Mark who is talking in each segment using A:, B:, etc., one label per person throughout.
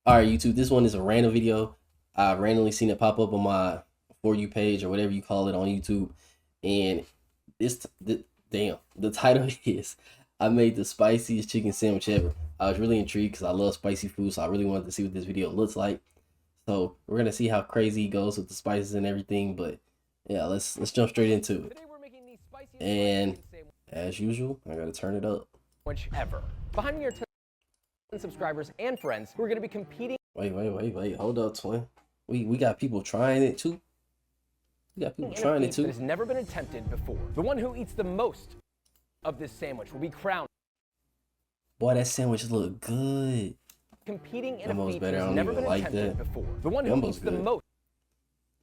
A: All right, YouTube, this one is a random video. I randomly seen it pop up on my For You page or whatever you call it on YouTube. And damn, the title is I made the spiciest chicken sandwich ever. I was really intrigued because I love spicy food, so I really wanted to see what this video looks like. So we're gonna see how crazy it goes with the spices and everything. But yeah, let's jump straight into it. And as usual, I gotta turn it up.
B: Ever. Behind me are 10 subscribers and friends who are going to be competing.
A: Wait. Hold up, twin. We got people trying it too. We got people trying it too.
B: That has never been attempted before. The one who eats the most of this sandwich will be crowned.
A: Boy, that sandwich look good.
B: Competing in a
A: Almost
B: feat
A: better.
B: that
A: I
B: has
A: don't
B: never
A: even
B: been
A: like
B: attempted
A: that.
B: before. The one who eats the most.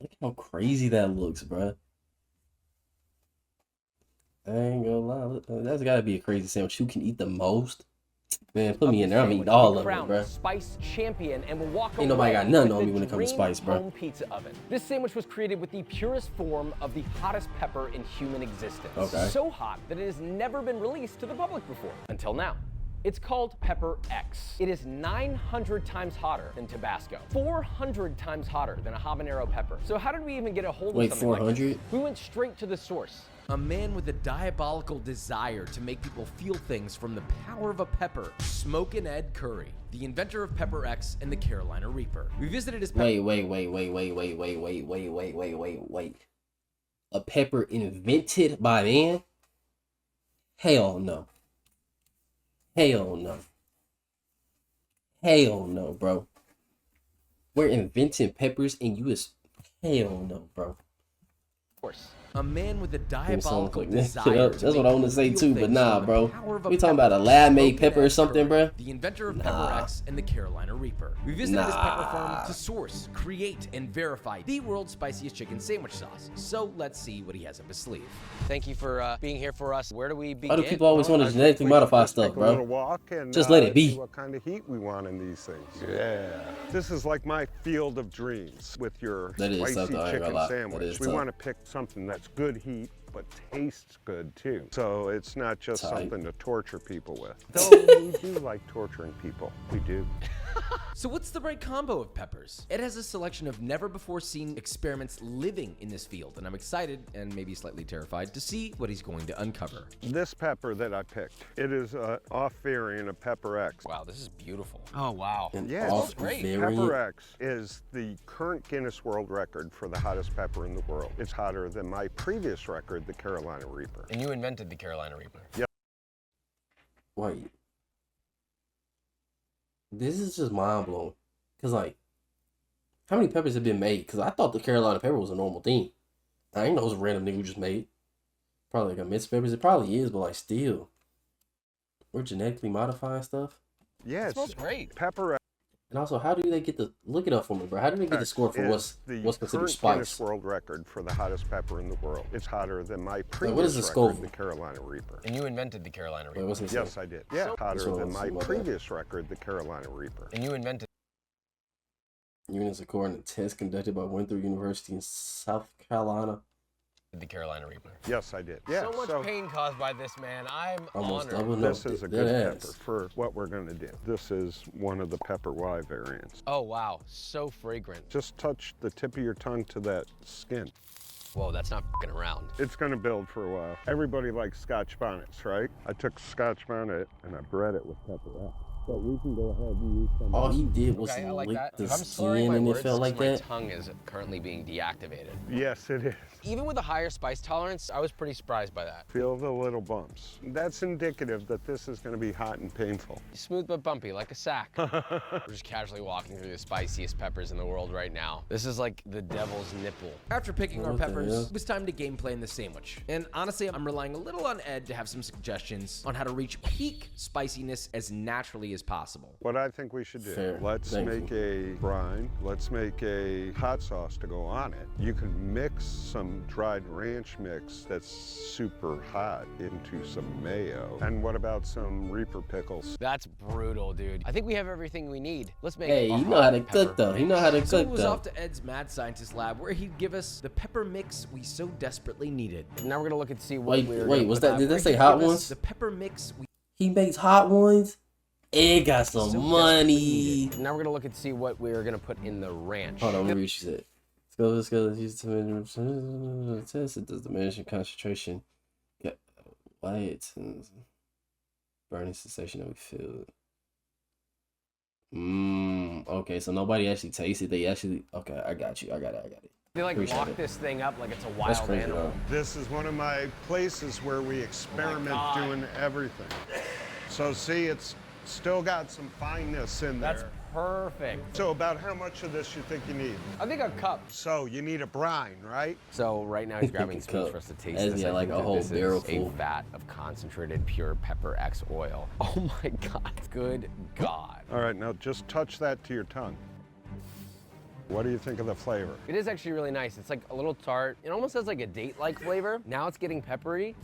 A: Look how crazy that looks, bro. I ain't gonna lie. Look, that's gotta be a crazy sandwich. Who can eat the most? Man, put me in there. I'm eating all of it, bro.
B: Spice champion and will walk
A: Ain't nobody got nothing on me when it
B: dream
A: comes to spice, bro.
B: home pizza oven. This sandwich was created with the purest form of the hottest pepper in human existence.
A: Okay.
B: So hot that it has never been released to the public before, until now. It's called Pepper X. It is 900 times hotter than Tabasco, 400 times hotter than a habanero pepper. So how did we even get a hold of something like this?
A: 400?
B: We went straight to the source.
C: A man with a diabolical desire to make people feel things from the power of a pepper, Smokin' Ed Curry, the inventor of Pepper X and the Carolina Reaper. We visited his
A: Wait. A pepper invented by man? Hell no. Hell no. Hell no, bro. We're inventing peppers and you is hell no, bro.
B: Of course.
C: A man with a diabolical
A: Like
C: desire.
A: that's what I want to say too, but nah, bro. We talking about a lab-made pepper or something, bro?
C: The inventor of Pepper X and the Carolina Reaper. We visited his pepper farm to source, create, and verify the world's spiciest chicken sandwich sauce. So let's see what he has up his sleeve.
B: Thank you for being here for us. Where do we begin?
A: Why do people always want to genetically modify stuff, bro? Just let it be.
D: What kind of heat we want in these things. Yeah. This is like my field of dreams with your spicy chicken sandwich. We want to pick something that's good heat, but tastes good too. So it's not just something to torture people with. Though we do like torturing people. We do.
C: So what's the right combo of peppers? Ed has a selection of never-before-seen experiments living in this field, and I'm excited and maybe slightly terrified to see what he's going to uncover.
D: This pepper that I picked, it is an off variant of Pepper X.
B: Wow, this is beautiful. Oh, wow.
D: Yeah,
A: Off
B: great.
A: variant?
D: Pepper X is the current Guinness World Record for the hottest pepper in the world. It's hotter than my previous record, the Carolina Reaper.
B: And you invented the Carolina Reaper.
D: Yep.
A: Wait. This is just mind blowing. Cause like, how many peppers have been made? Cause I thought the Carolina pepper was a normal thing. I ain't know it was a random nigga who just made. Probably like a mixed peppers. It probably is, but like still, we're genetically modifying stuff.
D: Yes.
B: It smells great.
D: Pepper X.
A: And also, how do they get the look it up for me, bro? How do they get the score for what's considered
D: current
A: spice?
D: Guinness World Record for the hottest pepper in the world. It's hotter than my previous
A: what is the
D: record,
A: Scoville?
D: the Carolina Reaper.
B: And you invented the Carolina Reaper.
A: Wait, what's this?
D: Yes, I did. Yeah, hotter
A: So-
D: than my
A: so my bad.
D: previous record, the Carolina Reaper.
B: And you invented
A: Units according to tests conducted by Winthrop University in South Carolina.
B: the Carolina Reaper.
D: Yes, I did. Yeah.
B: So much pain caused by this, man. I'm
A: Almost
B: honored.
A: double.
D: This is a good
A: dead
D: pepper
A: ass.
D: for what we're going to do. This is one of the Pepper Y variants.
B: Oh, wow. So fragrant.
D: Just touch the tip of your tongue to that skin.
B: Whoa, that's not f***ing around.
D: It's going to build for a while. Everybody likes Scotch bonnets, right? I took Scotch bonnet and I bred it with Pepper X. But we can go ahead and use some.
A: All he did was
B: Okay, I like
A: lick
B: that.
A: the
B: If I'm slurring
A: skin
B: my
A: and it
B: words,
A: felt like
B: my
A: that.
B: tongue is currently being deactivated.
D: Yes, it is.
B: Even with a higher spice tolerance, I was pretty surprised by that.
D: Feel the little bumps. That's indicative that this is going to be hot and painful.
B: Smooth but bumpy, like a sack. We're just casually walking through the spiciest peppers in the world right now. This is like the devil's nipple.
C: After picking our
A: What the
C: peppers,
A: hell?
C: it was time to gameplay in the sandwich. And honestly, I'm relying a little on Ed to have some suggestions on how to reach peak spiciness as naturally as possible.
D: What I think we should do,
A: Fair.
D: let's
A: Thank
D: make a brine, let's make a hot sauce to go on it. You can mix some dried ranch mix that's super hot into some mayo. And what about some Reaper pickles?
B: That's brutal, dude. I think we have everything we need. Let's make
A: Hey,
B: a
A: you know how to
B: hot
A: cook
B: pepper
A: though. You
B: mix.
A: know how to
C: So it
A: cook
C: was
A: though.
C: off to Ed's mad scientist lab where he'd give us the pepper mix we so desperately needed.
B: Now we're gonna look and see what
A: Wait,
B: we're
A: wait,
B: gonna
A: was
B: put
A: that?
B: out.
A: Did they
C: Where
A: say
C: he'd
A: hot
C: give us
A: ones?
C: The pepper mix we
A: He makes hot ones. It got some money.
B: Now we're gonna look and see what we're gonna put in the ranch.
A: Hold on, let me read what she said. Scoville is used to test. It does diminish in concentration. Yeah, white burning sensation that we feel. Okay, so nobody actually tasted. They actually. Okay, I got you. I got it.
B: They like lock this thing up like it's a wild animal.
D: This is one of my places where we experiment doing everything. So see, it's still got some fineness in there.
B: That's perfect.
D: So about how much of this you think you need?
B: I think a cup.
D: So you need a brine, right?
B: So right now he's grabbing spoons for us to taste this.
A: Yeah, like a whole barrel full.
B: A vat of concentrated pure pepper X oil. Oh my God, good God.
D: All right, now just touch that to your tongue. What do you think of the flavor?
B: It is actually really nice. It's like a little tart. It almost has like a date-like flavor. Now it's getting peppery.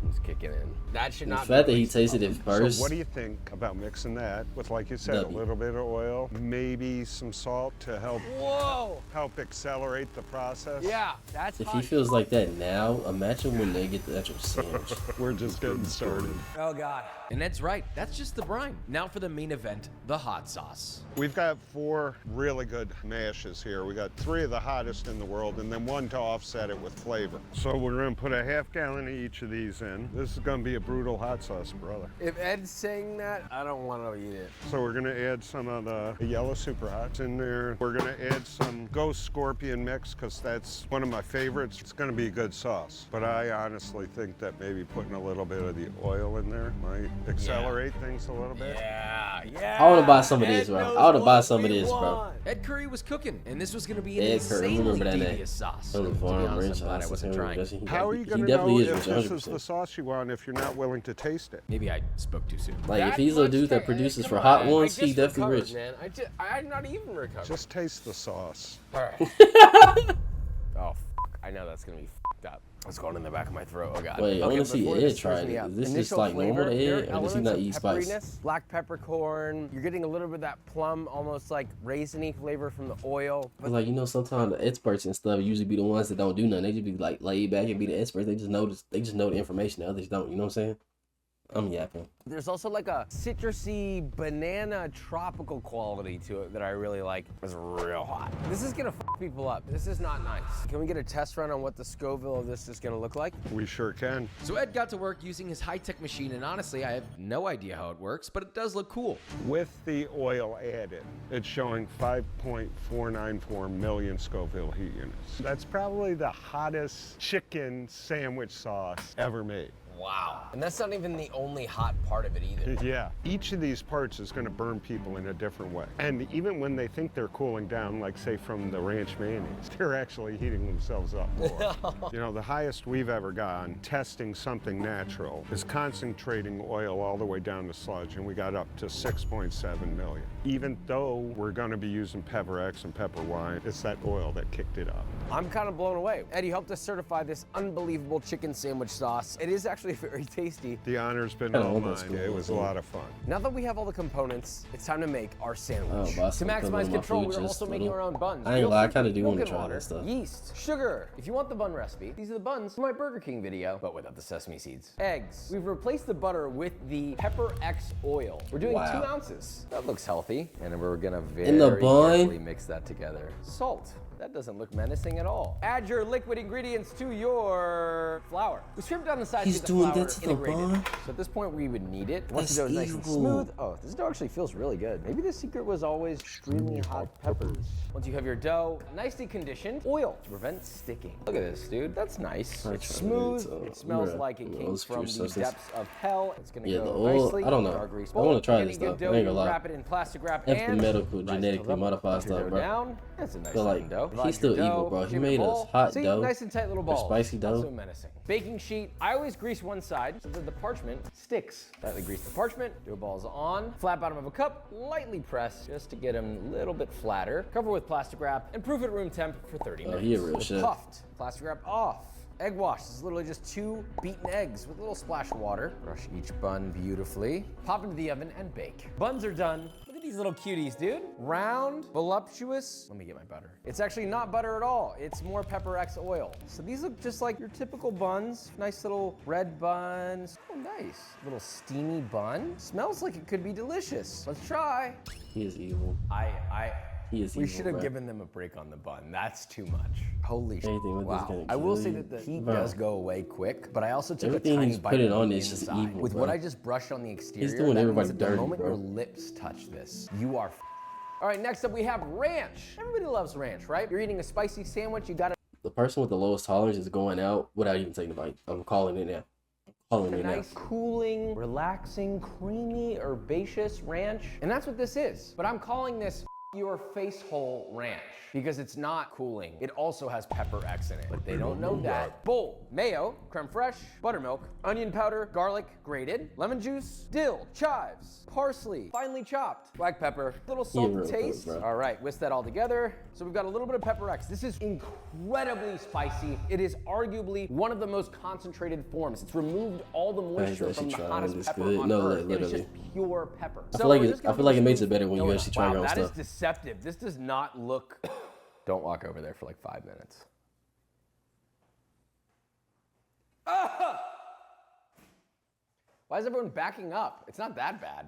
B: It's kicking in. That should not be.
A: The fact that he tasted it first.
D: So what do you think about mixing that with, like you said, a little bit of oil, maybe some salt to help accelerate the process?
B: Yeah, that's
A: If he feels like that now, imagine when they get the actual sandwich.
D: We're just getting started.
B: Oh God.
C: And Ed's right, that's just the brine. Now for the main event, the hot sauce.
D: We've got 4 really good mashes here. We got 3 of the hottest in the world and then 1 to offset it with flavor. So we're gonna put a ½ gallon of each of these in. This is gonna be a brutal hot sauce, brother.
B: If Ed's saying that, I don't want to eat it.
D: So we're gonna add some of the yellow super hots in there. We're gonna add some Ghost Scorpion mix because that's one of my favorites. It's gonna be a good sauce. But I honestly think that maybe putting a little bit of the oil in there might accelerate things a little bit.
B: Yeah.
A: I want to buy some of this, bro. I want to buy some of this, bro.
C: Ed Curry was cooking, and this was going to be an
A: Ed Curry,
C: insanely
A: remember that
C: devious sauce.
A: From the
C: To be
A: farm,
C: honest, I'm glad I wasn't trying.
D: How are you gonna know if this is the sauce you want if you're not willing to taste it?
C: Maybe I spoke too soon.
A: Like, if he's a dude that produces for hot ones, he definitely rich.
B: Man. I'm not even recovered.
D: Just taste the sauce.
B: All right. Oh, I know that's gonna be fucked up. It's going in the back of my throat. Oh God.
A: Wait, I want to see Ed try it. Is this just like normal to Ed, or does he not eat spice?
B: Black peppercorn. You're getting a little bit of that plum, almost like raisiny flavor from the oil.
A: But like, you know, sometimes the experts and stuff usually be the ones that don't do nothing. They just be like laid back and be the experts. They just know the information. The others don't. You know what I'm saying? I'm yapping.
B: There's also like a citrusy banana tropical quality to it that I really like. It's real hot. This is gonna fuck people up. This is not nice. Can we get a test run on what the Scoville of this is gonna look like?
D: We sure can.
C: So Ed got to work using his high-tech machine, and honestly, I have no idea how it works, but it does look cool.
D: With the oil added, it's showing 5.494 million Scoville heat units. That's probably the hottest chicken sandwich sauce ever made.
B: Wow. And that's not even the only hot part of it either.
D: Yeah. Each of these parts is going to burn people in a different way. And even when they think they're cooling down, like say from the ranch mayonnaise, they're actually heating themselves up more. You know, the highest we've ever gone testing something natural is concentrating oil all the way down to sludge, and we got up to 6.7 million. Even though we're going to be using Pepper X and Pepper Y, it's that oil that kicked it up.
B: I'm kind of blown away. Eddie helped us certify this unbelievable chicken sandwich sauce. It is actually very tasty.
D: The honor's been all mine. It was a lot of fun.
B: Now that we have all the components, it's time to make our sandwich. To maximize control, we're also making our own buns.
A: I ain't gonna lie, I kind of do want to try
B: water,
A: that stuff.
B: Yeast, sugar. If you want the bun recipe, these are the buns from my Burger King video, but without the sesame seeds. Eggs. We've replaced the butter with the Pepper X oil. We're doing 2 ounces. That looks healthy. And we're gonna very carefully mix that together. Salt. That doesn't look menacing at all. Add your liquid ingredients to your flour. We stripped down the sides
A: He's
B: of the
A: doing
B: flour
A: that to the bun?
B: So at this point, we would knead it. Once
A: That's
B: the dough is nice and
A: evil.
B: smooth. Oh, this dough actually feels really good. Maybe the secret was always extremely hot peppers. Once you have your dough nicely conditioned, oil to prevent sticking. Look at this, dude. That's nice. It's smooth. It smells like it came from the depths of hell. It's gonna go
A: the oil,
B: nicely
A: I don't know.
B: in our grease
A: I
B: bowl.
A: want to try
B: Get
A: this
B: a good
A: stuff. I
B: dough,
A: ain't gonna lie.
B: wrap it in plastic wrap
A: That's the
B: and
A: medical,
B: rise
A: genetically
B: to the
A: modified
B: Put your
A: stuff,
B: dough
A: bro.
B: down. That's a nice
A: But like,
B: looking dough.
A: he's
B: Divide
A: still
B: your
A: evil,
B: dough,
A: bro. He
B: shape
A: made
B: a
A: us
B: ball.
A: hot
B: See,
A: dough.
B: nice and tight little balls.
A: spicy dough.
B: Not so menacing. Baking sheet. I always grease one side so that the parchment sticks. Lightly grease the parchment. Dough balls on. Flat bottom of a cup. Lightly press just to get them a little bit flatter. Cover with plastic wrap and proof at room temp for 30 minutes.
A: He a real chef.
B: Puffed. Plastic wrap off. Egg wash. This is literally just 2 beaten eggs with a little splash of water. Brush each bun beautifully. Pop into the oven and bake. Buns are done. But they these little cuties, dude. Round, voluptuous. Let me get my butter. It's actually not butter at all. It's more Pepper X oil. So these look just like your typical buns. Nice little red buns. Oh, nice. Little steamy bun. Smells like it could be delicious. Let's try.
A: He is evil.
B: We should have given them a break on the bun. That's too much. Holy shit. Wow. I will say that the heat does go away quick, but I also took a tiny bite of the inside. With what I just brushed on the exterior,
A: he's doing everybody dirty,
B: the moment your lips touch this, you are All right, next up we have ranch. Everybody loves ranch, right? You're eating a spicy sandwich, you gotta...
A: The person with the lowest tolerance is going out without even taking a bite. I'm calling it now.
B: Nice, cooling, relaxing, creamy, herbaceous ranch. And that's what this is. But I'm calling this your face hole ranch because it's not cooling. It also has Pepper X in it, but they don't know that. Bowl, mayo, creme fraiche, buttermilk, onion powder, garlic, grated, lemon juice, dill, chives, parsley, finely chopped, black pepper, little salt to taste. All right, whisk that all together. So we've got a little bit of Pepper X. This is incredibly spicy. It is arguably one of the most concentrated forms. It's removed all the moisture from the hottest pepper on earth. It is just pure pepper.
A: I feel like it makes it better when you actually try your own stuff.
B: That is deceptive. This does not look... Don't walk over there for like 5 minutes. Ah! Why is everyone backing up? It's not that bad.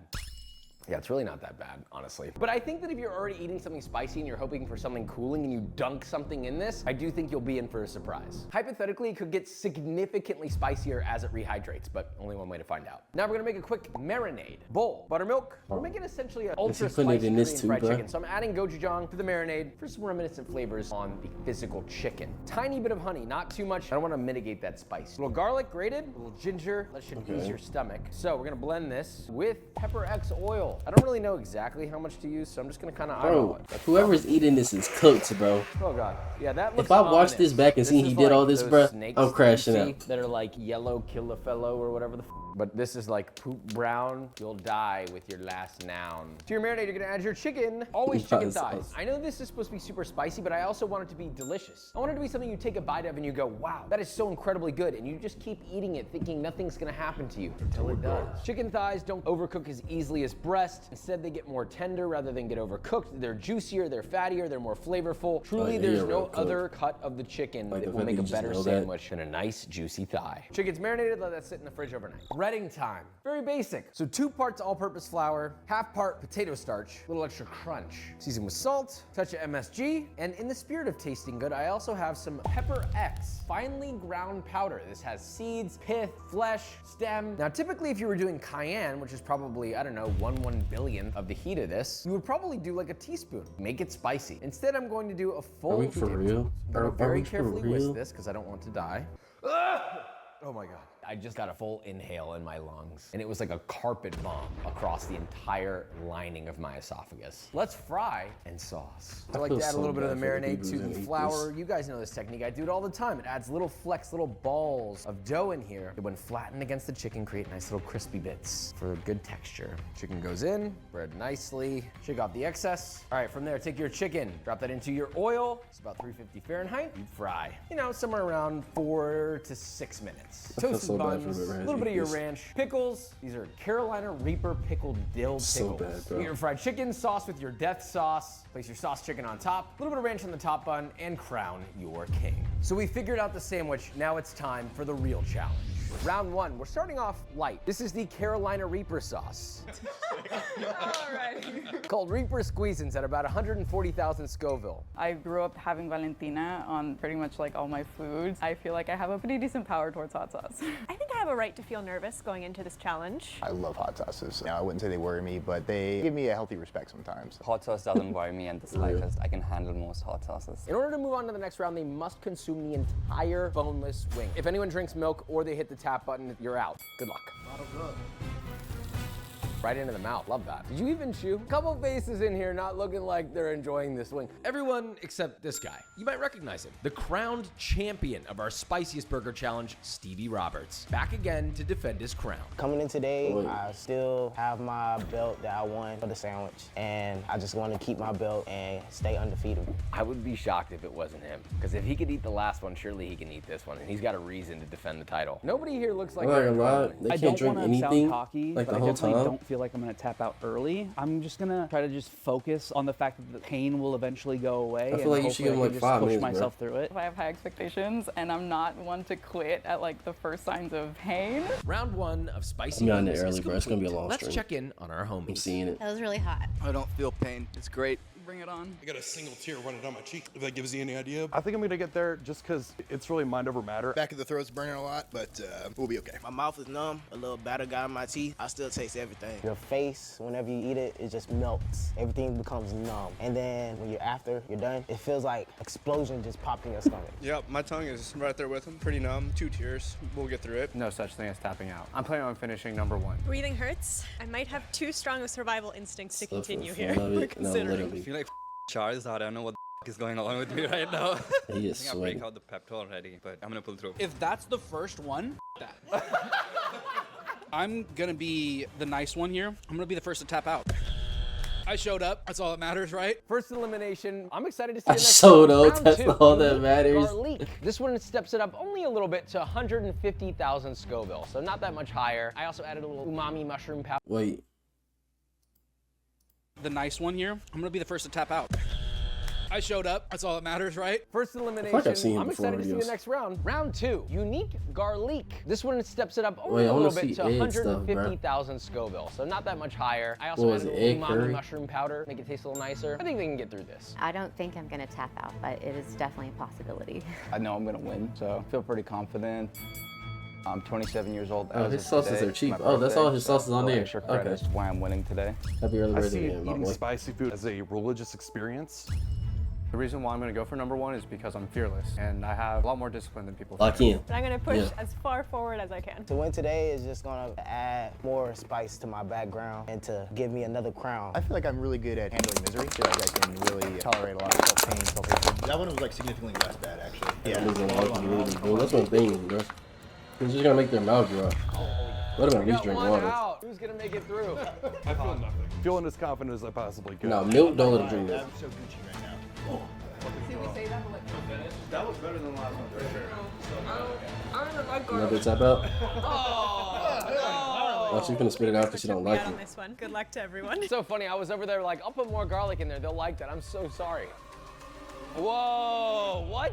B: Yeah, it's really not that bad, honestly. But I think that if you're already eating something spicy and you're hoping for something cooling and you dunk something in this, I do think you'll be in for a surprise. Hypothetically, it could get significantly spicier as it rehydrates, but only one way to find out. Now we're gonna make a quick marinade. Bowl, buttermilk. We're making essentially an ultra spicy Korean fried chicken. So I'm adding gochujang to the marinade for some reminiscent flavors on the physical chicken. Tiny bit of honey, not too much. I don't wanna mitigate that spice. A little garlic grated, a little ginger. That should ease your stomach. So we're gonna blend this with Pepper X oil. I don't really know exactly how much to use, so I'm just gonna kind of eyeball it.
A: Whoever's eating this is cooked, bro.
B: Oh god, yeah, that looks
A: If I watched this back and seen he did all this, bro, I'm crashing out.
B: That are like yellow kill a fellow or whatever the but this is like poop brown. You'll die with your last noun. To your marinade, you're gonna add your chicken. Always chicken thighs. I know this is supposed to be super spicy, but I also want it to be delicious. I want it to be something you take a bite of and you go, wow, that is so incredibly good. And you just keep eating it thinking nothing's gonna happen to you until it does. Chicken thighs don't overcook as easily as breast. Instead, they get more tender rather than get overcooked. They're juicier, they're fattier, they're more flavorful. Truly, there's no other cut of the chicken that will make a better sandwich than a nice, juicy thigh. Chicken's marinated, let that sit in the fridge overnight. Breading time. Very basic. So 2 parts all-purpose flour, half part potato starch, a little extra crunch. Season with salt, touch of MSG, and in the spirit of tasting good, I also have some Pepper X, finely ground powder. This has seeds, pith, flesh, stem. Now, typically, if you were doing cayenne, which is probably, I don't know, 1/1,000,000th of the heat of this, you would probably do like a teaspoon. Make it spicy. Instead, I'm going to do a full.
A: Are we for real?
B: Very carefully whisk this because I don't want to die. Oh my God. I just got a full inhale in my lungs, and it was like a carpet bomb across the entire lining of my esophagus. Let's fry and sauce. So I like to add a little bit of the marinade to the flour. You guys know this technique. I do it all the time. It adds little flecks, little balls of dough in here. When flattened against the chicken, create nice little crispy bits for good texture. Chicken goes in, bread nicely. Shake off the excess. All right, from there, take your chicken, drop that into your oil. It's about 350 Fahrenheit. You fry, somewhere around 4 to 6 minutes. Toasted buns, a little bit of your ranch, pickles. These are Carolina Reaper pickled dill pickles.
A: So bad, bro.
B: Get your fried chicken, sauce with your death sauce. Place your sauce chicken on top, a little bit of ranch on the top bun, and crown your king. So we figured out the sandwich. Now it's time for the real challenge. Round 1, we're starting off light. This is the Carolina Reaper sauce.
E: All right.
B: Called Reaper Squeezins at about 140,000 Scoville.
E: I grew up having Valentina on pretty much like all my foods. I feel like I have a pretty decent power towards hot sauce.
F: I think I have a right to feel nervous going into this challenge.
G: I love hot sauces. I wouldn't say they worry me, but they give me a healthy respect sometimes.
H: Hot sauce doesn't worry me in the slightest. I can handle most hot sauces.
B: In order to move on to the next round, they must consume the entire boneless wing. If anyone drinks milk or they hit the tap button, you're out. Good luck. Right into the mouth. Love that. Did you even chew? Couple faces in here not looking like they're enjoying this wing.
C: Everyone except this guy. You might recognize him. The crowned champion of our spiciest burger challenge, Stevie Roberts. Back again to defend his crown.
I: Coming in today, I still have my belt that I won for the sandwich, and I just want to keep my belt and stay undefeated.
B: I would be shocked if it wasn't him, because if he could eat the last one, surely he can eat this one, and he's got a reason to defend the title. Nobody here looks like
A: They can't drink anything like the whole time.
J: Don't feel like I'm gonna tap out early. I'm just gonna try to just focus on the fact that the pain will eventually go away.
A: I feel like you should give him like 5 minutes,
J: push myself through it.
E: I have high expectations, and I'm not one to quit at like the first signs of pain.
C: Round 1 of spicy
A: I'm on
C: noodles
A: there early,
C: is
A: bro. It's gonna be a
C: complete.
A: long
C: Let's
A: stream.
C: check in on our homies.
A: I'm seeing it.
K: That was really hot.
L: I don't feel pain. It's great.
E: Bring it on.
M: I got a single tear running down my cheek, if that gives you any idea.
N: I think I'm gonna get there just because it's really mind over matter.
O: Back of the throat's burning a lot, but we'll be okay.
I: My mouth is numb, a little batter got in my teeth. I still taste everything. Your face, whenever you eat it, it just melts. Everything becomes numb. And then when you're done, it feels like explosion just popped in your stomach.
L: Yep, my tongue is right there with him. Pretty numb, 2 tears. We'll get through it.
B: No such thing as tapping out. I'm planning on finishing number 1.
F: Breathing hurts. I might have too strong of survival instincts to continue
A: for
F: here.
A: fun of
F: We're
A: it? No,
F: considering.
A: literally.
P: I feel like Charles. I don't know what the is going on with me right now.
A: He is
P: I think I
A: sweating.
P: break out the pep talk already, but I'm gonna pull through.
J: If that's the first one, that. I'm gonna be the nice one here. I'm gonna be the first to tap out. I showed up. That's all that matters, right?
B: First elimination. I'm excited to see
A: I
B: the next
A: showed
B: round.
A: up.
B: Round
A: That's
B: 2,
A: all that
B: unique
A: matters.
B: Garlic. This one steps it up only a little bit to 150,000 Scoville, so not that much higher. I also added a little umami mushroom powder.
A: Wait.
J: The nice one here. I'm gonna be the first to tap out. I showed up. That's all that matters, right?
B: First
A: I feel
B: elimination.
A: like I've seen him
B: I'm
A: before
B: excited to see
A: videos.
B: the next round. Round 2, unique garlic. This one steps it up only
A: Wait, I
B: a
A: wanna
B: little bit
A: see
B: to
A: egg stuff, bro.
B: 150,000 Scoville, so not that much higher. I also
A: What was
B: added
A: it,
B: a
A: egg
B: little umami
A: curry?
B: mushroom powder, make it taste a little nicer. I think they can get through this.
K: I don't think I'm gonna tap out, but it is definitely a possibility.
H: I know I'm gonna win, so I feel pretty confident. I'm 27 years old.
A: Oh,
H: as
A: his
H: of
A: sauces
H: today.
A: are cheap.
H: My
A: Oh, that's all
H: birthday,
A: his sauces on
H: so
A: there.
H: extra credit
A: Okay.
H: is why I'm winning today.
A: Happy early
N: I
A: birthday,
N: see
A: man, my
N: eating
A: boy.
N: spicy food as a religious experience.
B: The reason why I'm going to go for number 1 is because I'm fearless and I have a lot more discipline than people
A: Lock
B: think.
A: in.
F: But I'm going to push
A: Yeah.
F: as far forward as I can.
I: To win today is just gonna add more spice to my background and to give me another crown.
G: I feel like I'm really good at handling misery. I feel like I can really tolerate a lot of self-pain, self-hatred.
O: That one was like significantly less bad, actually.
A: Yeah, that's one thing, bro. It's just gonna make their mouth dry. Let them at least drink water.
B: Out. Who's going to make it through?
N: I feel nothing. Feeling as confident as I possibly could.
A: No, milk, don't let them drink that.
O: I'm so Gucci right now. Oh.
L: That was better than the last one, for sure.
A: Another tap out.
F: Oh,
A: Oh, she's gonna spit it out because she don't like
F: on
A: it.
F: this one. Good luck to everyone.
B: It's so funny. I was over there like, I'll put more garlic in there. They'll like that. I'm so sorry. Whoa, what?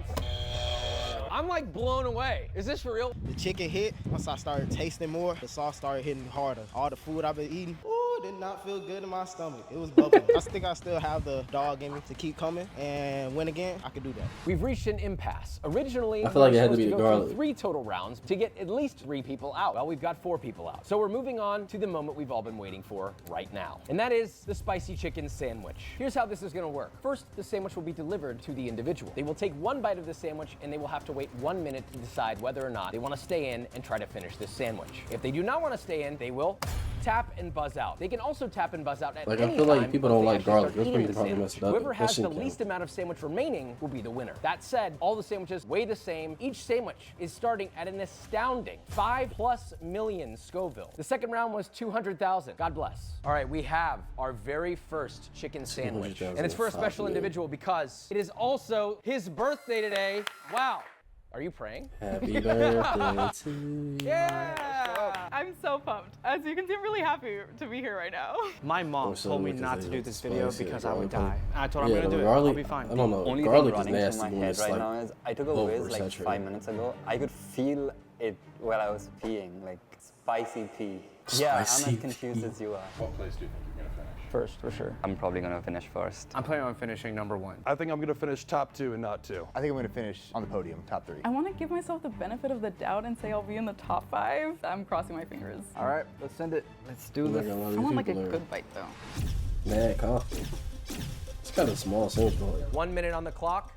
B: I'm like blown away. Is this for real?
I: The chicken hit. Once I started tasting more, the sauce started hitting harder. All the food I've been eating, ooh, did not feel good in my stomach. It was bubbling. I think I still have the dog in me to keep coming and win again. I could do that.
B: We've reached an impasse. Originally,
A: I feel like
B: we
A: it
B: were
A: had to be
B: supposed
A: the
B: go
A: garlic.
B: through 3 total rounds to get at least 3 people out. Well, we've got 4 people out. So we're moving on to the moment we've all been waiting for right now. And that is the spicy chicken sandwich. Here's how this is gonna work. First, the sandwich will be delivered to the individual. They will take 1 bite of the sandwich and they will have to wait 1 minute to decide whether or not they wanna stay in and try to finish this sandwich. If they do not wanna stay in, they will tap and buzz out. They can also tap and buzz out at
A: Like, I
B: any
A: feel like
B: time
A: people
B: once
A: don't
B: they
A: like
B: actually
A: garlic.
B: start
A: That's
B: eating
A: where you
B: the
A: probably
B: sandwich.
A: messed it up.
B: Whoever
A: That
B: has
A: shit
B: the
A: count.
B: least amount of sandwich remaining will be the winner. That said, all the sandwiches weigh the same. Each sandwich is starting at an astounding 5+ million Scoville. The second round was 200,000. God bless. All right, we have our very first chicken sandwich.
A: 200,000
B: And it's for a special
A: 5 million.
B: individual because it is also his birthday today. Wow. Are you praying?
A: Happy birthday to you.
B: Yeah!
E: I'm so pumped. As you can see, I'm really happy to be here right now.
Q: My mom
A: Oh, so
Q: told me
A: because
Q: not
A: they
Q: to do
A: like
Q: this
A: the
Q: video
A: spicy
Q: because
A: or
Q: I would
A: garlic.
Q: die. And I told her
A: Yeah,
Q: I'm gonna
A: the
Q: do it.
A: garlic,
Q: I'll be fine.
A: I don't know.
H: Only
A: Garlic
H: thing
A: is
H: running
A: nasty
H: through my
A: when
H: head
A: it's
H: right
A: like
H: now is I took a whiz like
A: oversaturated.
H: 5 minutes ago. I could feel it while I was peeing, like spicy pee. Yeah, I'm
A: Spicy
H: as confused as you are.
L: What place do you think you're gonna finish?
H: First, for sure. I'm probably gonna finish first.
B: I'm planning on finishing number 1.
N: I think I'm gonna finish top 2 and not 2.
G: I think I'm gonna finish on the podium, top 3.
E: I want to give myself the benefit of the doubt and say I'll be in the top 5. I'm crossing my fingers.
H: All right, let's send it. Let's do
A: Like
H: this.
A: a lot of
E: I
A: these
E: want like a
A: people are
E: good bite though.
A: mad confident. It's kind of a small sandwich, but like,
B: 1 minute on the clock.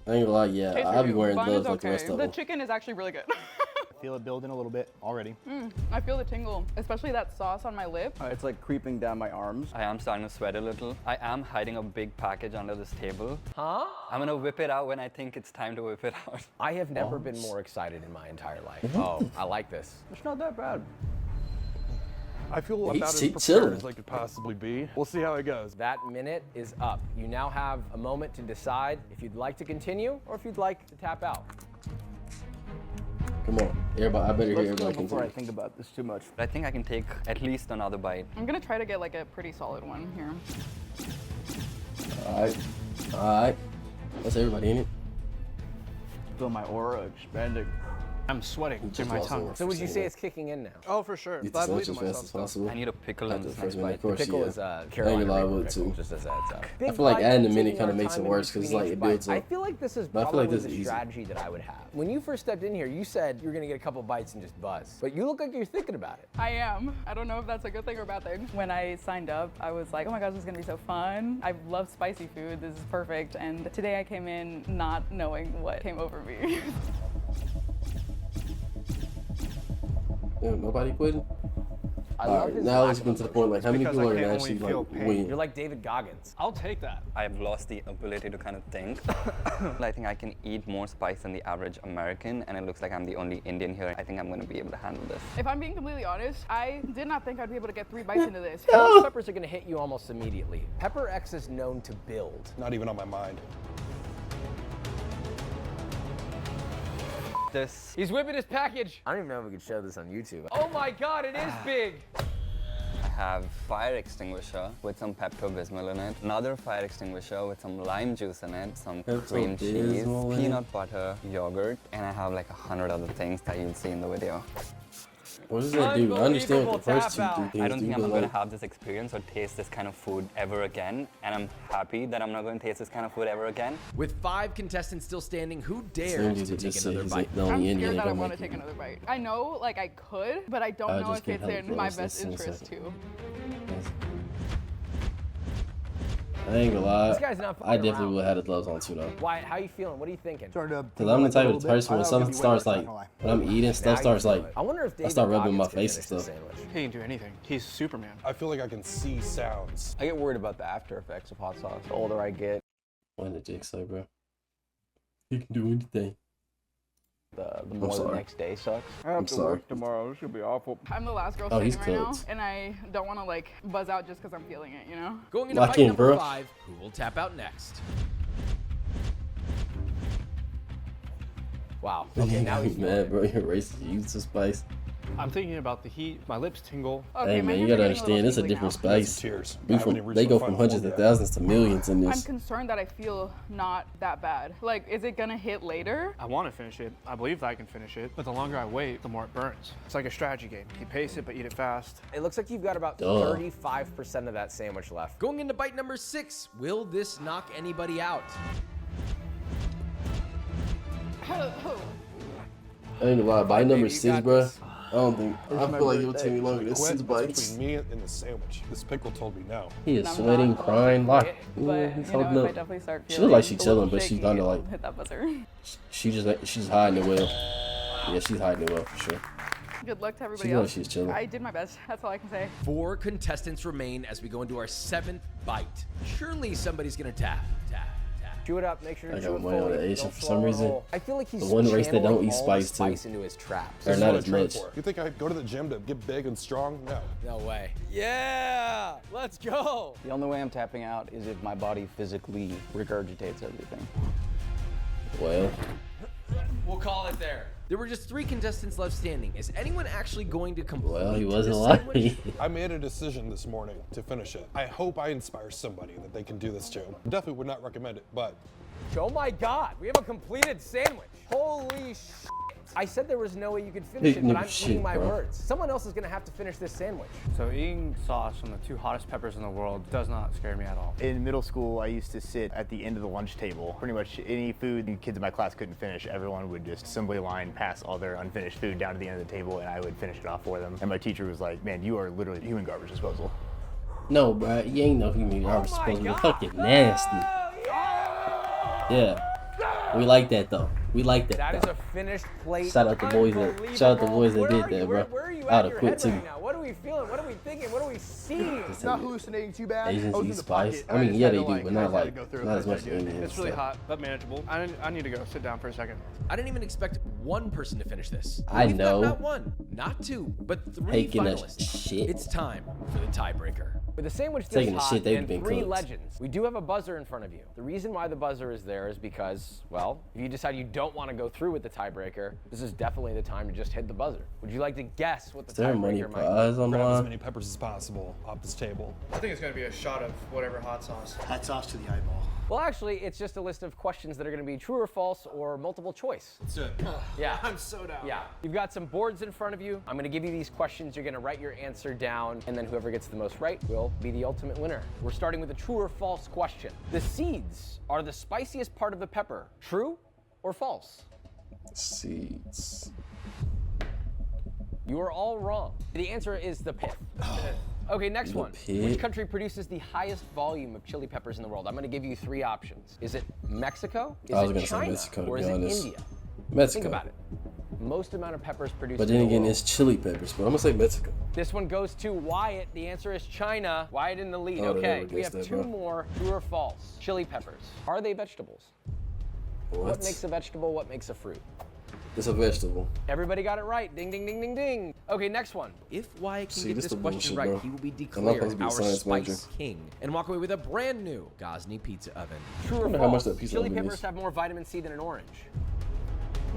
A: I ain't gonna lie, yeah,
E: Tastes
A: I'll be
E: really
A: wearing
E: good. Bun
A: gloves
E: is
A: like the rest of
E: The
A: them.
E: chicken is actually really good.
G: Feel it building a little bit already.
E: I feel the tingle, especially that sauce on my lip.
H: It's like creeping down my arms. I am starting to sweat a little. I am hiding a big package under this table.
B: Huh?
H: I'm gonna whip it out when I think it's time to whip it out.
B: I have never been more excited in my entire life. Oh, I like this.
H: It's not that bad.
N: I feel
A: He's
N: about as
A: chilling.
N: prepared as I could possibly be. We'll see how it goes.
B: That minute is up. You now have a moment to decide if you'd like to continue or if you'd like to tap out.
A: Come on, everybody. I better hear everybody
H: before I
A: continue.
H: think about this too much. I think I can take at least another bite.
E: I'm gonna try to get like a pretty solid one here.
A: All right. That's everybody in it.
H: Feel my aura expanding.
L: I'm sweating through
A: Just
L: my
A: lost
L: tongue.
A: one.
B: So would you say it's kicking in now?
L: Oh, for sure.
A: Get
L: But I
A: this lunch
L: believe
A: as
L: in
A: fast as
L: myself.
A: possible.
H: I need a pickle in
A: After
H: this
A: the first
H: next
A: minute,
H: bite.
A: of course,
B: Pickle
A: yeah.
B: is
A: I ain't
B: Carolina
A: gonna lie
B: Reaper
A: with it
B: pickle,
A: too.
B: just as a heads up.
A: I feel like
B: Big
A: adding a
B: bites,
A: minute
B: taking
A: kind of
B: our
A: makes it
B: time in
A: worse because
B: between
A: like
B: each
A: it
B: bite.
A: builds
B: I
A: up.
B: feel like this is
A: But I feel
B: probably
A: like this
B: the
A: is easy.
B: strategy that I would have. When you first stepped in here, you said you're gonna get a couple bites and just buzz. But you look like you're thinking about it.
E: I am. I don't know if that's a good thing or a bad thing. When I signed up, I was like, oh my gosh, this is gonna be so fun. I love spicy food. This is perfect. And today I came in not knowing what came over me.
A: Damn, nobody quitting.
B: I
A: All
B: love
A: right,
B: his
A: now
B: lack
A: let's
B: of
A: get to the point like how many
L: because
A: people
L: I
A: are
L: can
A: gonna
L: only
A: actually
L: feel
A: like
L: pain.
A: win?
B: You're like David Goggins.
L: I'll take that.
H: I've lost the ability to kind of think. I think I can eat more spice than the average American, and it looks like I'm the only Indian here. I think I'm going to be able to handle this.
E: If I'm being completely honest, I did not think I'd be able to get 3 bites into this.
B: Most peppers are gonna hit you almost immediately. Pepper X is known to build.
N: Not even on my mind.
H: This.
B: He's whipping his package. I don't even know if we could show this on YouTube. Oh my God, it is big.
H: I have fire extinguisher with some Pepto-Bismol in it, another fire extinguisher with some lime juice in it, some cream cheese,
A: Pepto-Bismol in it?
H: peanut butter, yogurt, and I have like 100 other things that you'll see in the video.
A: What does that do? I understand what the first 2, 3 things
H: I don't think
A: do,
H: I'm
A: but
H: going
A: like,
H: to have this experience or taste this kind of food ever again, and I'm happy that I'm not going to taste this kind of food ever again.
C: With 5 contestants still standing, who dares
A: Sandy's
C: to
A: would
C: take
A: just say
C: another
A: he's
C: bite?
A: like the
E: I'm
A: only Indian
E: scared
A: that
E: that I
A: don't
E: want
A: make
E: to take
A: it.
E: another bite. I know, like I could, but I don't
A: I
E: know
A: just
E: if
A: can't
E: it's
A: help
E: in my
A: it.
E: best
A: That's
E: interest
A: insane.
E: too.
A: I ain't gonna lie.
B: This guy's not
A: I
B: fucking
A: definitely
B: around.
A: would have had the gloves on too though.
B: Why? How you feeling? What are you thinking?
A: Because I'm the type of person when something starts like when I'm eating stuff starts like
B: I wonder if
A: I
B: David
A: start rubbing my
B: Goggins can
A: face and
B: finish this
A: stuff.
B: sandwich.
L: He can do anything. He's Superman.
N: I feel like I can see sounds.
H: I get worried about the after effects of hot sauce. The older I get,
A: When the jigsaw, bro. He can do anything.
H: the more the
A: sorry.
H: next day sucks. I
A: I'm
H: have to
A: sorry.
H: work tomorrow. This should be awful.
E: I'm the last girl
A: Oh, he's
E: standing right now,
A: cooked.
E: and I don't want to like buzz out just because I'm feeling it, you know?
C: Going into
A: Lock
C: fight
A: in,
C: number
A: bro.
C: 5, who will tap out next?
B: Wow. Okay, now he's
A: mad, bro. You're racist. You use the spice.
L: I'm thinking about the heat. My lips tingle.
E: Okay,
A: Hey
E: my
A: man, you
E: hands are
A: gotta
E: getting a little
A: understand, it's a
E: tingly
A: different
E: now.
A: spice.
N: Cheers.
A: We
N: I haven't
A: from,
N: even
A: they
N: reached
A: go
N: the
A: from
N: final
A: hundreds
N: form
A: of
N: yet.
A: thousands to millions in
E: I'm
A: this.
E: concerned that I feel not that bad. Like, is it gonna hit later?
L: I want to finish it. I believe that I can finish it. But the longer I wait, the more it burns. It's like a strategy game. You pace it, but eat it fast.
B: It looks like you've got about
A: Duh.
B: 35% of that sandwich left.
C: Going into bite number 6, will this knock anybody out?
A: I ain't gonna lie, bite number
B: baby, you
A: 6,
B: got
A: bro.
B: this.
A: I don't think. I feel like it'll take me longer than 6
N: Quit. That's
A: bites.
N: between me and the sandwich. This pickle told me no.
A: He is
E: I'm
A: sweating,
E: not
A: crying, like
E: But,
A: he's
E: you know,
A: holding
E: if I
A: up.
E: definitely start
A: She
E: feeling
A: look like she
E: a
A: chilling,
E: little
A: but she's
E: shaky,
A: kinda
E: I'll
A: like
E: hit that buzzer.
A: she's hiding it well. Yeah, she's hiding it well for sure.
E: Good luck to everybody
A: She knows
E: else.
A: she's chilling.
E: I did my best. That's all I can say.
C: 4 contestants remain as we go into our 7th bite. Surely somebody's gonna tap.
B: Chew it up, make sure to
A: I
B: chew
A: got
B: it
A: money on
B: fully.
A: the Asian
B: Don't
A: for some
B: swallow it
A: reason.
B: whole. I feel like he's
A: The one race that don't
B: channeling
A: eat
B: all
A: spice,
B: the
A: too.
B: spice into his traps.
A: Or
N: This is
A: not
N: what I
A: as
N: train
A: much.
N: for. You think I go to the gym to get big and strong? No.
B: No way. Yeah, let's go.
H: The only way I'm tapping out is if my body physically regurgitates everything.
A: Well,
C: We'll call it there. There were just 3 contestants left standing. Is anyone actually going to complete
A: well, he
C: this
A: wasn't
C: sandwich?
A: lying.
N: I made a decision this morning to finish it. I hope I inspire somebody that they can do this too. Definitely would not recommend it, but
B: Oh my God, we have a completed sandwich. Holy shit. I said there was no way you could finish it, but I'm
A: Shit,
B: eating my
A: bro.
B: words. Someone else is gonna have to finish this sandwich.
L: So eating sauce from the 2 hottest peppers in the world does not scare me at all.
G: In middle school, I used to sit at the end of the lunch table. Pretty much any food the kids in my class couldn't finish, everyone would just assembly line pass all their unfinished food down to the end of the table, and I would finish it off for them. And my teacher was like, man, you are literally human garbage disposal.
A: No, bro, you ain't no human garbage supposed to be fucking nasty. Yeah. We like that though. We like that.
B: That is
A: though.
B: a finished plate.
A: Shout out the boys that did that, bro.
B: Where are you
A: I'd
B: at
A: have
B: your
A: quit
B: head
A: too.
B: right now? What are we feeling? What are we thinking? What are we seeing?
I: It's not hallucinating too bad.
A: Asians
I: I was
A: eat
I: in the
A: spice.
I: pocket.
A: I mean,
I: just
A: yeah,
I: had
A: they
I: to,
A: do, but not
I: I had to
A: like
I: go through it
A: not as
I: with
A: much
I: that
A: as
I: dude.
A: Indians.
L: It's really hot, but manageable. I need to go sit down for a second.
C: I didn't even expect one person to finish this.
A: I
C: We've got
A: know.
C: not one, not two, but three
A: Taking a
C: finalists.
A: shit.
C: It's time for the tiebreaker.
B: With a sandwich this
A: Taking the
B: hot
A: shit, they've
B: and
A: been
B: 3
A: cooked.
B: legends, we do have a buzzer in front of you. The reason why the buzzer is there is because, well, if you decide you don't want to go through with the tiebreaker, this is definitely the time to just hit the buzzer. Would you like to guess what the
A: Is there money
B: tiebreaker might be?
A: prize on the
N: Grab as
A: line?
N: many peppers as possible off this table.
L: I think it's gonna be a shot of whatever hot sauce.
O: Hot sauce to the eyeball.
B: Well, actually, it's just a list of questions that are going to be true or false or multiple choice.
L: Let's do it.
B: Yeah.
L: I'm so down.
B: Yeah. You've got some boards in front of you. I'm going to give you these questions. You're going to write your answer down, and then whoever gets the most right will be the ultimate winner. We're starting with a true or false question. The seeds are the spiciest part of the pepper. True or false?
A: Seeds.
B: You are all wrong. The answer is the pith. Okay, next one. Which country produces the highest volume of chili peppers in the world? I'm going to give you 3 options. Is it Mexico? Is
A: I was
B: it
A: gonna say
B: China?
A: Mexico, to
B: Or
A: be
B: is it
A: honest.
B: India?
A: Mexico.
B: Think about it. Most amount of peppers produced
A: But
B: in
A: then
B: the
A: again,
B: world.
A: it's chili peppers. But I'm gonna say Mexico.
B: This one goes to Wyatt. The answer is China. Wyatt in the lead.
A: I would've
B: Okay,
A: never
B: we have
A: guessed
B: 2
A: that, bro.
B: more. True or false? Chili peppers. Are they vegetables? What makes a vegetable? What makes a fruit?
A: It's a vegetable.
B: Everybody got it right. Ding, ding, ding, ding, ding. Okay, next one.
C: If Wyatt can
A: See,
C: get
A: this
C: this
A: the
C: question
A: bullshit,
C: right,
A: bro.
C: he will be
A: I'm not supposed
C: declared
A: to be a
C: our
A: science
C: Spice
A: major.
C: King and walk away with a brand new Gosney pizza oven.
B: True
A: I
B: or
A: wonder how much
B: false?
A: that pizza
B: Chili
A: oven
B: peppers
A: is.
B: have more vitamin C than an orange.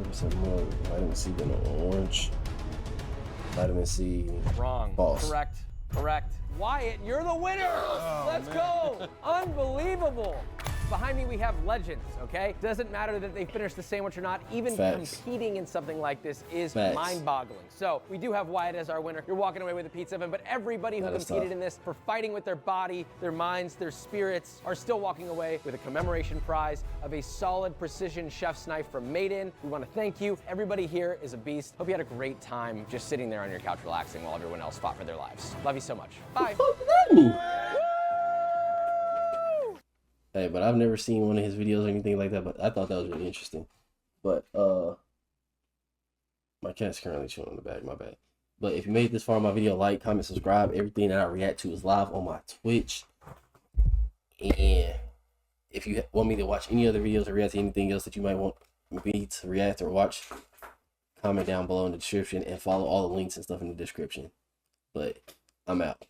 A: 100% more vitamin C than an orange. Vitamin C.
B: Wrong.
A: False.
B: Correct. Correct. Wyatt, you're the winner. Let's go. Unbelievable. Behind me, we have legends, okay? Doesn't matter that they finished the sandwich or not. Even
A: Facts.
B: competing in something like this is
A: Facts.
B: mind-boggling. So we do have Wyatt as our winner. You're walking away with a pizza oven, but everybody who
A: That is
B: competed
A: tough.
B: in this for fighting with their body, their minds, their spirits are still walking away with a commemoration prize of a solid precision chef's knife from Made In. We want to thank you. Everybody here is a beast. Hope you had a great time just sitting there on your couch relaxing while everyone else fought for their lives. Love you so much. Bye.
A: Hey, but I've never seen one of his videos or anything like that, but I thought that was really interesting. But my cat's currently chewing on the bag, my bad. But if you made it this far in my video, like, comment, subscribe. Everything that I react to is live on my Twitch. And if you want me to watch any other videos or react to anything else that you might want me to react or watch, comment down below in the description and follow all the links and stuff in the description. But I'm out.